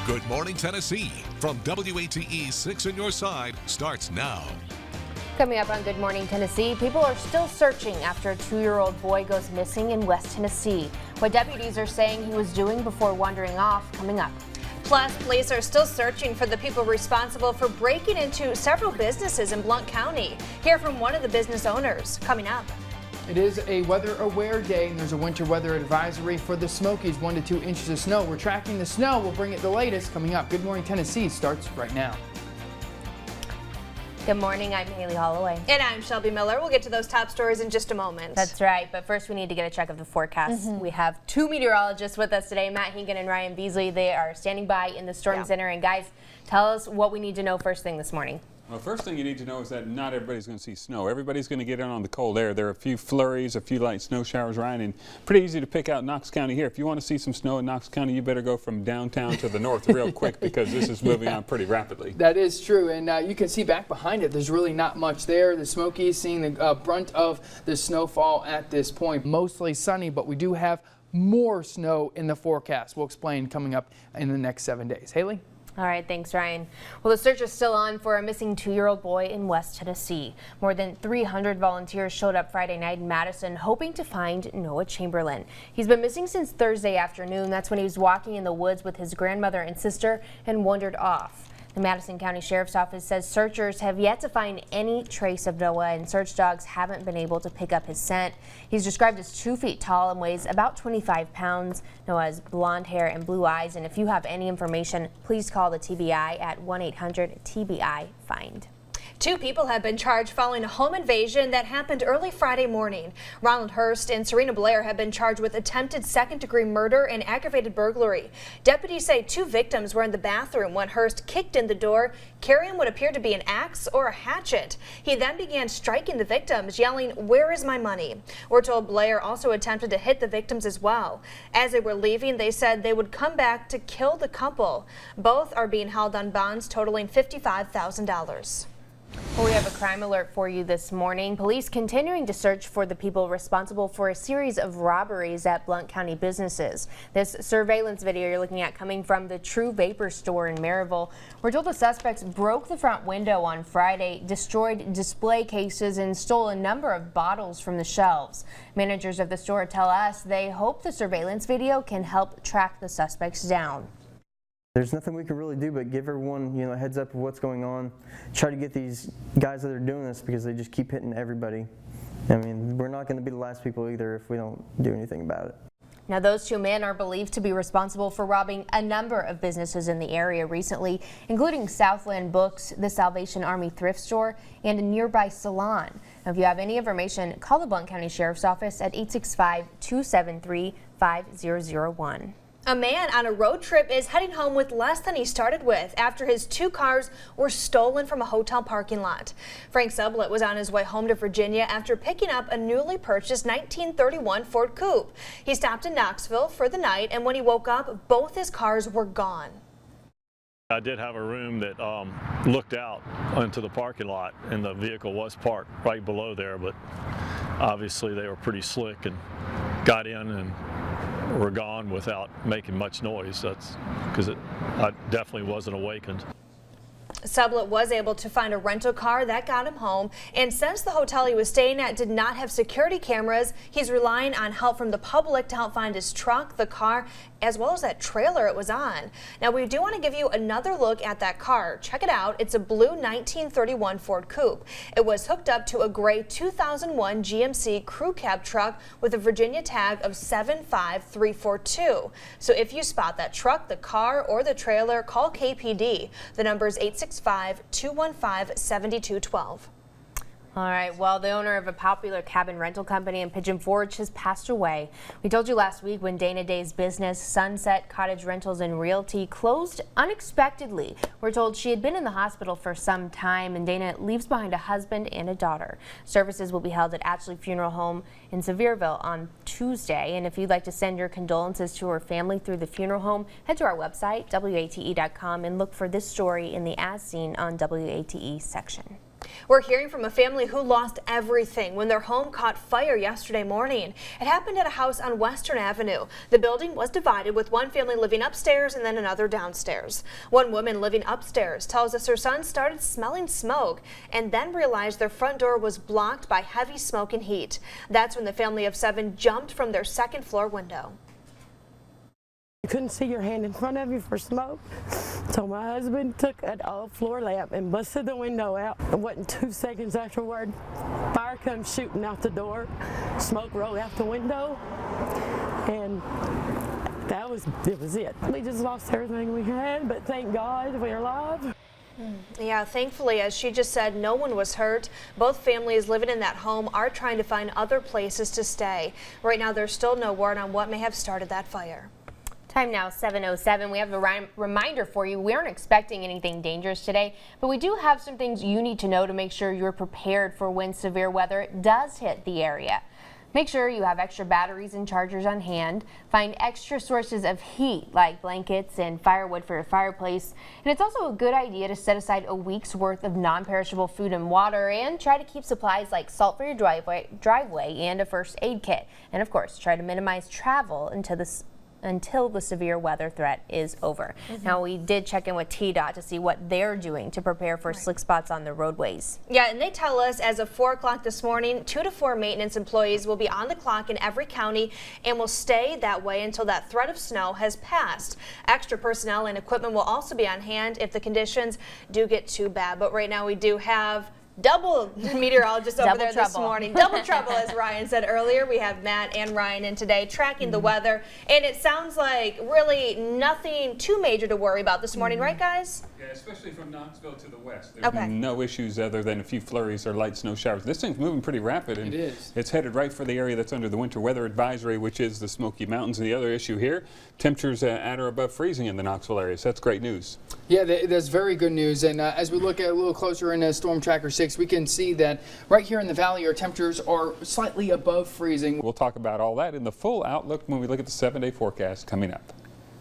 Good Morning Tennessee from WATE 6 on your side starts now. Coming up on Good Morning Tennessee, people are still searching after a 2-year-old boy goes missing in West Tennessee. What deputies are saying he was doing before wandering off, coming up. Plus, police are still searching for the people responsible for breaking into several businesses in Blount County. Hear from one of the business owners coming up. It is a weather-aware day, and there's a winter weather advisory for the Smokies, 1 to 2 inches of snow. We're tracking the snow. We'll bring it the latest coming up. Good Morning Tennessee starts right now. Good morning, I'm Haley Holloway. And I'm Shelby Miller. We'll get to those top stories in just a moment. That's right, but first we need to get a check of the forecast. We have 2 meteorologists with us today, Matt Hinken and Ryan Beasley. They are standing by in the Storm Center. And guys, tell us what we need to know first thing this morning. Well, first thing you need to know is that not everybody's going to see snow. Everybody's going to get in on the cold air. There are a few flurries, a few light snow showers, Ryan, and pretty easy to pick out Knox County here. If you want to see some snow in Knox County, you better go from downtown to the north real quick because this is moving on pretty rapidly. That is true, and you can see back behind it, there's really not much there. The Smokies seeing the brunt of the snowfall at this point. Mostly sunny, but we do have more snow in the forecast. We'll explain coming up in the next 7 days. Haley? All right, thanks, Ryan. Well, the search is still on for a missing 2-year-old boy in West Tennessee. More than 300 volunteers showed up Friday night in Madison hoping to find Noah Chamberlain. He's been missing since Thursday afternoon. That's when he was walking in the woods with his grandmother and sister and wandered off. The Madison County Sheriff's Office says searchers have yet to find any trace of Noah, and search dogs haven't been able to pick up his scent. He's described as 2 feet tall and weighs about 25 pounds. Noah has blonde hair and blue eyes, and if you have any information, please call the TBI at 1-800-TBI-FIND. 2 people have been charged following a home invasion that happened early Friday morning. Ronald Hurst and Serena Blair have been charged with attempted second-degree murder and aggravated burglary. Deputies say 2 victims were in the bathroom when Hurst kicked in the door, carrying what appeared to be an axe or a hatchet. He then began striking the victims, yelling, "Where is my money?" We're told Blair also attempted to hit the victims as well. As they were leaving, they said they would come back to kill the couple. Both are being held on bonds totaling $55,000. Well, we have a crime alert for you this morning. Police continuing to search for the people responsible for a series of robberies at Blount County businesses. This surveillance video you're looking at coming from the True Vapor store in Maryville. We're told the suspects broke the front window on Friday, destroyed display cases, and stole a number of bottles from the shelves. Managers of the store tell us they hope the surveillance video can help track the suspects down. There's nothing we can really do but give everyone, a heads up of what's going on. Try to get these guys that are doing this because they just keep hitting everybody. I mean, we're not going to be the last people either if we don't do anything about it. Now, those 2 men are believed to be responsible for robbing a number of businesses in the area recently, including Southland Books, the Salvation Army thrift store, and a nearby salon. Now, if you have any information, call the Blount County Sheriff's Office at 865-273-5001. A man on a road trip is heading home with less than he started with after his 2 cars were stolen from a hotel parking lot. Frank Sublett was on his way home to Virginia after picking up a newly purchased 1931 Ford Coupe. He stopped in Knoxville for the night, and when he woke up, both his cars were gone. I did have a room that looked out into the parking lot, and the vehicle was parked right below there, but obviously they were pretty slick and got in and were gone without making much noise. That's because I definitely wasn't awakened. Sublett was able to find a rental car that got him home, and since the hotel he was staying at did not have security cameras, he's relying on help from the public to help find his truck, the car, as well as that trailer it was on. Now, we do want to give you another look at that car. Check it out. It's a blue 1931 Ford Coupe. It was hooked up to a gray 2001 GMC crew cab truck with a Virginia tag of 75342. So if you spot that truck, the car, or the trailer, call KPD. The number is 865-215-7212. All right, well, the owner of a popular cabin rental company in Pigeon Forge has passed away. We told you last week when Dana Day's business, Sunset Cottage Rentals and Realty, closed unexpectedly. We're told she had been in the hospital for some time, and Dana leaves behind a husband and a daughter. Services will be held at Ashley Funeral Home in Sevierville on Tuesday, and if you'd like to send your condolences to her family through the funeral home, head to our website, WATE.com, and look for this story in the As Seen on WATE section. We're hearing from a family who lost everything when their home caught fire yesterday morning. It happened at a house on Western Avenue. The building was divided, with one family living upstairs and then another downstairs. One woman living upstairs tells us her son started smelling smoke and then realized their front door was blocked by heavy smoke and heat. That's when the family of 7 jumped from their second floor window. You couldn't see your hand in front of you for smoke. So my husband took an old floor lamp and busted the window out. It wasn't 2 seconds afterward, fire comes shooting out the door, smoke rolled out the window, and it was it. We just lost everything we had, but thank God we're alive. Yeah, thankfully, as she just said, no one was hurt. Both families living in that home are trying to find other places to stay. Right now, there's still no word on what may have started that fire. Time now 7:07. We have a reminder for you. We aren't expecting anything dangerous today, but we do have some things you need to know to make sure you're prepared for when severe weather does hit the area. Make sure you have extra batteries and chargers on hand. Find extra sources of heat like blankets and firewood for your fireplace. And it's also a good idea to set aside a week's worth of non-perishable food and water, and try to keep supplies like salt for your driveway and a first aid kit. And of course, try to minimize travel until the severe weather threat is over. Now, we did check in with TDOT to see what they're doing to prepare for slick spots on the roadways. Yeah, and they tell us as of 4 o'clock this morning, 2 to 4 maintenance employees will be on the clock in every county and will stay that way until that threat of snow has passed. Extra personnel and equipment will also be on hand if the conditions do get too bad. But right now we do have double meteorologists over there this morning. Double trouble, as Ryan said earlier. We have Matt and Ryan in today tracking the weather, and it sounds like really nothing too major to worry about this morning, right, guys? Yeah, especially from Knoxville to the west. There's been no issues other than a few flurries or light snow showers. This thing's moving pretty rapid, and it's headed right for the area that's under the winter weather advisory, which is the Smoky Mountains. And the other issue here, temperatures at or above freezing in the Knoxville area, so that's great news. Yeah, that's very good news. And as we look at a little closer in Storm Tracker 6, we can see that right here in the valley, our temperatures are slightly above freezing. We'll talk about all that in the full outlook when we look at the 7-day forecast coming up.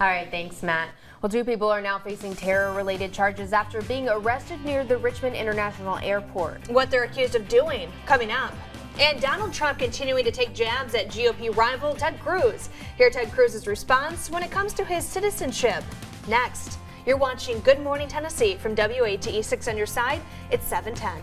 All right, thanks, Matt. Well, 2 people are now facing terror-related charges after being arrested near the Richmond International Airport. What they're accused of doing, coming up. And Donald Trump continuing to take jabs at GOP rival Ted Cruz. Hear Ted Cruz's response when it comes to his citizenship. Next, you're watching Good Morning Tennessee from WATE 6 on your side. It's 7:10.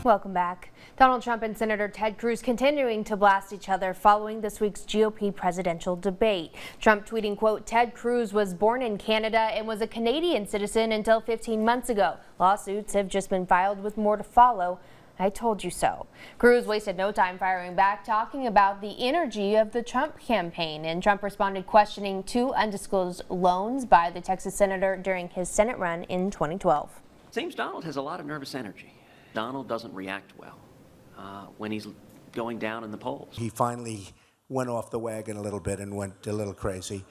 Welcome back. Donald Trump and Senator Ted Cruz continuing to blast each other following this week's GOP presidential debate. Trump tweeting, quote, "Ted Cruz was born in Canada and was a Canadian citizen until 15 months ago. Lawsuits have just been filed with more to follow. I told you so." Cruz wasted no time firing back, talking about the energy of the Trump campaign, and Trump responded questioning 2 undisclosed loans by the Texas senator during his Senate run in 2012. Seems Donald has a lot of nervous energy. Donald doesn't react well when he's going down in the polls. He finally went off the wagon a little bit and went a little crazy.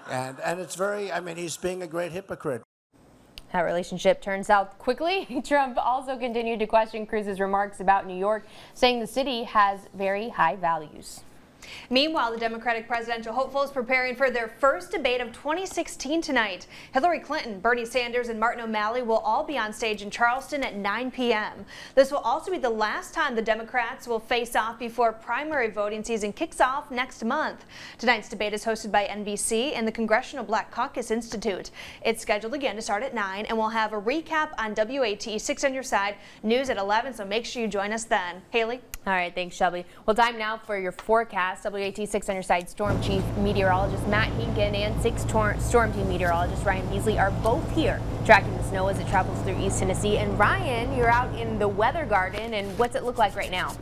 And it's very, I mean, he's being a great hypocrite. That relationship turned south quickly. Trump also continued to question Cruz's remarks about New York, saying the city has very high values. Meanwhile, the Democratic presidential hopeful is preparing for their first debate of 2016 tonight. Hillary Clinton, Bernie Sanders, and Martin O'Malley will all be on stage in Charleston at 9 p.m. This will also be the last time the Democrats will face off before primary voting season kicks off next month. Tonight's debate is hosted by NBC and the Congressional Black Caucus Institute. It's scheduled again to start at 9, and we'll have a recap on WATE 6 on your side, news at 11, so make sure you join us then. Haley? All right, thanks, Shelby. Well, time now for your forecast. WATE 6 on your side Storm Chief Meteorologist Matt Hinken and 6 Storm Team Meteorologist Ryan Beasley are both here tracking the snow as it travels through East Tennessee. And Ryan, you're out in the weather garden, and what's it look like right now?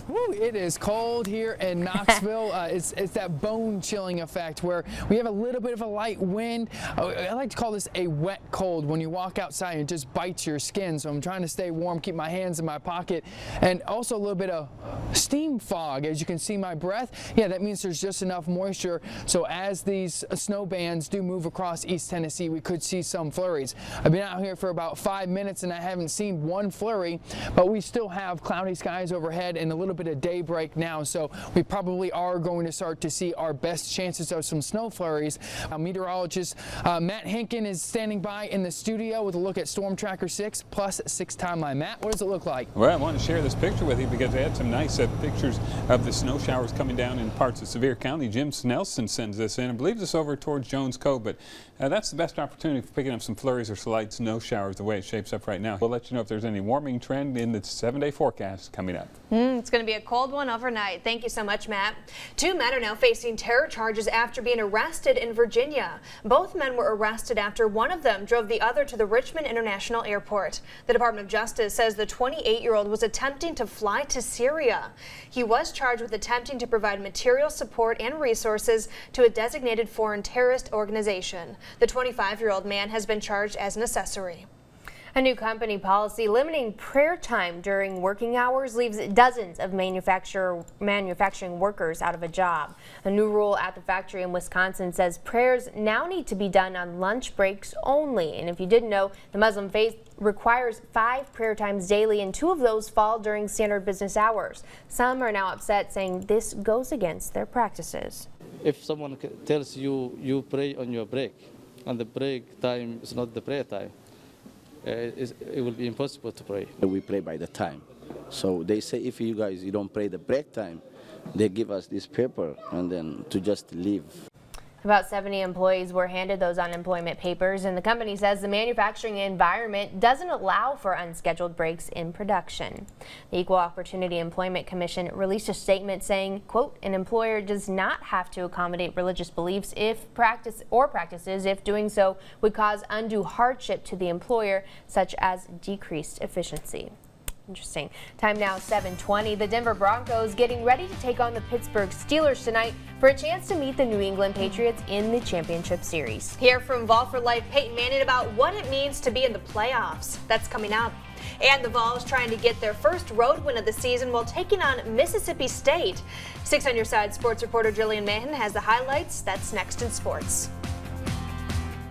Woo, it is cold here in Knoxville. It's that bone-chilling effect where we have a little bit of a light wind. I like to call this a wet cold. When you walk outside, it just bites your skin. So I'm trying to stay warm, keep my hands in my pocket, and also a little bit of steam fog. As you can see my breath, yeah, that means there's just enough moisture. So as these snow bands do move across East Tennessee, we could see some flurries. I've been out here for about 5 minutes and I haven't seen one flurry, but we still have cloudy skies overhead and a little little bit of daybreak now, so we probably are going to start to see our best chances of some snow flurries. Meteorologist Matt Hinken is standing by in the studio with a look at Storm Tracker 6 plus 6 timeline. Matt, what does it look like? Well, I want to share this picture with you because they had some nice pictures of the snow showers coming down in parts of Sevier County. Jim Snelson sends this in. I believe this over towards Jones Cove, but that's the best opportunity for picking up some flurries or slight snow showers the way it shapes up right now. We'll let you know if there's any warming trend in the 7-day forecast coming up. It's going to be a cold one overnight. Thank you so much, Matt. 2 men are now facing terror charges after being arrested in Virginia. Both men were arrested after one of them drove the other to the Richmond International Airport. The Department of Justice says the 28-year-old was attempting to fly to Syria. He was charged with attempting to provide material support and resources to a designated foreign terrorist organization. The 25-year-old man has been charged as an accessory. A new company policy limiting prayer time during working hours leaves dozens of manufacturing workers out of a job. A new rule at the factory in Wisconsin says prayers now need to be done on lunch breaks only. And if you didn't know, the Muslim faith requires 5 prayer times daily, and 2 of those fall during standard business hours. Some are now upset, saying this goes against their practices. If someone tells you you pray on your break, and the break time is not the prayer time, it will be impossible to pray. We pray by the time. So they say if you guys don't pray the break time, they give us this paper and then to just leave. About 70 employees were handed those unemployment papers, and the company says the manufacturing environment doesn't allow for unscheduled breaks in production. The Equal Opportunity Employment Commission released a statement saying, quote, an employer does not have to accommodate religious beliefs practices if doing so would cause undue hardship to the employer, such as decreased efficiency. Interesting. Time now 7:20. The Denver Broncos getting ready to take on the Pittsburgh Steelers tonight for a chance to meet the New England Patriots in the championship series. Hear from Vol for Life Peyton Manning about what it means to be in the playoffs. That's coming up. And the Vols trying to get their first road win of the season while taking on Mississippi State. 6 on Your Side sports reporter Jillian Mahan has the highlights. That's next in sports.